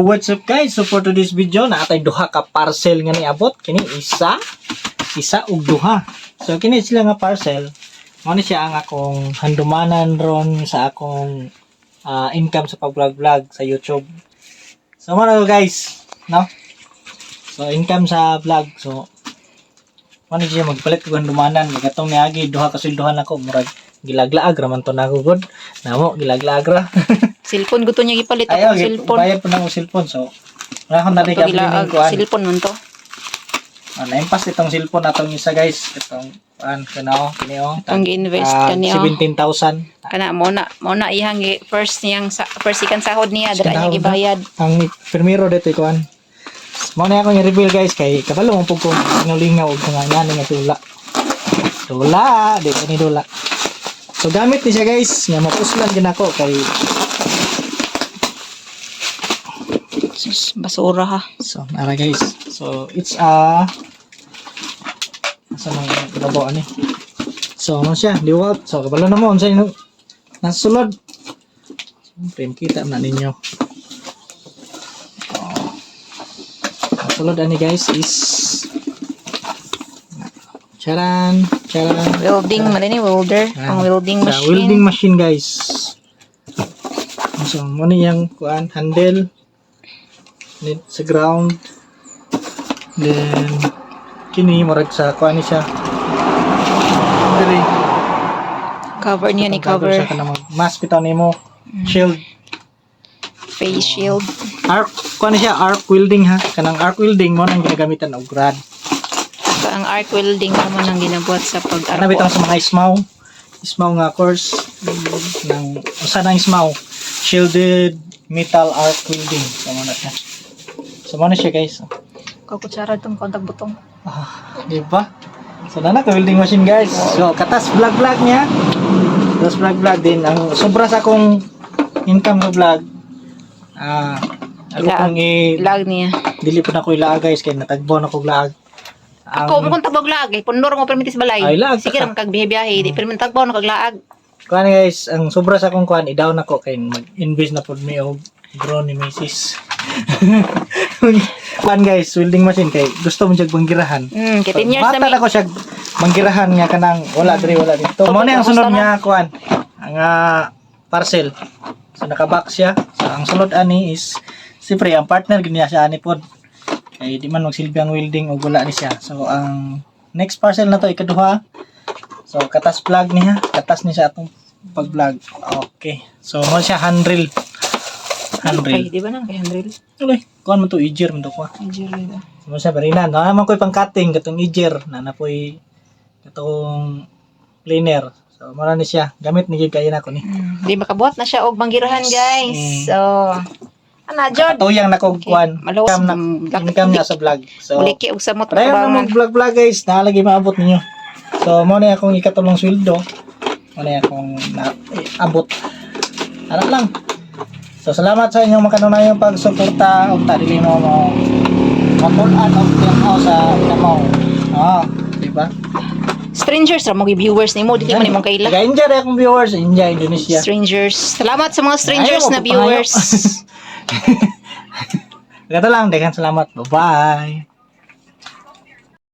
What's up guys? So for today's video natay duha ka parcel nga niabot kini isa ug duha. So kini sila nga parcel mo ni siya ang akong handumanan ron sa akong income sa pag-vlog sa YouTube. So mo guys, no? So income sa vlog. So mo ni siya magpalit ko handumanan gatong niagi duha ka silduhan ako murag gilaglaag raman to nako good. Namo gilaglaag ra. Cellphone gusto niya gipalit Ayaw, ako cellphone. bayad po ng cellphone. So, wala akong nari ka piling ko. Cellphone man to. Naimpas itong cellphone natong isa guys. Itong, kineo. Itong gi-invest kaniyo. 17,000. Kana mo na ihang first second sahod niya. Dala niya gibayad. Ang primero dito ikuan. Mo na akong i-reveal guys. Kay kabalo mo po kung lingaw o kung nga nga tula. Tula. Dito ni tula. So, gamit ni siya guys. Nga mapuslan din ako kay Basura ha. so, nara guys. So, it's asa nang ibabaw ani. So, ano siya? Liwat. So, kabalo na mo. Ano siya? Nasa sulod. Siyempre, makita na ninyo. Nasa sulod ani guys is charan. Welding, malini welder. Ang welding machine. Welding machine guys. So, ano yung kuan handle sa ground. Then kini murag sa kuan ni siya. Diri. Cover niya ni cover. Sa kanang mask bitaw nimo. Shield. Face shield. Arc kuan ni siya arc welding ha. Kanang arc welding mo nang ginagamitan og rod. So, ang arc welding naman ang ginabuhat sa Ano pag-arco. bitaw sa mga ismaw nga course ng usa nang ismaw shielded metal arc welding sama na siya. So mo na siya guys. Kukutsara itong kontak butong. Di ba? So na welding machine guys. So katas vlog niya. Katas vlog din ang sobra sa akong income sa vlog. Ako kung Lag niya. dili pa na ko ilaag guys kay natagbo na ko lag. Ako mo kung tabog laag eh. Pundor mo permitis balay. Ay, laag. Sige ram kag biyahe. Di permit tagbaw na kag laag. Kuan guys, ang sobra sa akong kuan i-down ako kay mag-invest na pod mi og drone ni Mrs. Kuan guys, welding machine kay gusto mo jud banggirahan. Kay 10 years na Mata ko siya banggirahan nga kanang wala dito. Mo na ang sunod nga kuan. Ang parcel. So naka-box siya. So ang sulod ani is siyempre ang partner giniya siya ani pod. Kay di man magsilbi ang welding o wala ni siya. So ang next parcel na to ikaduha. So katas plug niya, katas ni sa atong pag-vlog. Okay. So mo siya handle. Ay, di ba nang kay handle? Okay. Kuan man to easier man to ko. Easier ba? So siya barinan. Na naman ko'y pang-cutting katong easier na napoy katong planer. So mara ni siya. Gamit ni gyud kay nako ni. Di makabuhat na siya og banggirahan guys. So ana jud. Tuyang na kog kuan. Malawas Income niya sa vlog. So Maliki og samot pareho na mag-vlog guys. Nalagi maabot ninyo. So mo na akong ikatulong sweldo. Mo na akong abot. Ara lang. So salamat sa inyong makanunayang pagsuporta og dili mo mapulan og tiyaw sa inamaw. Di ba? strangers ra mo viewers nimo dili man imong kaila. Enjoy akong viewers, enjoy Indonesia. Strangers. Salamat sa mga strangers na viewers. Ganito lang, daghang salamat. Bye-bye.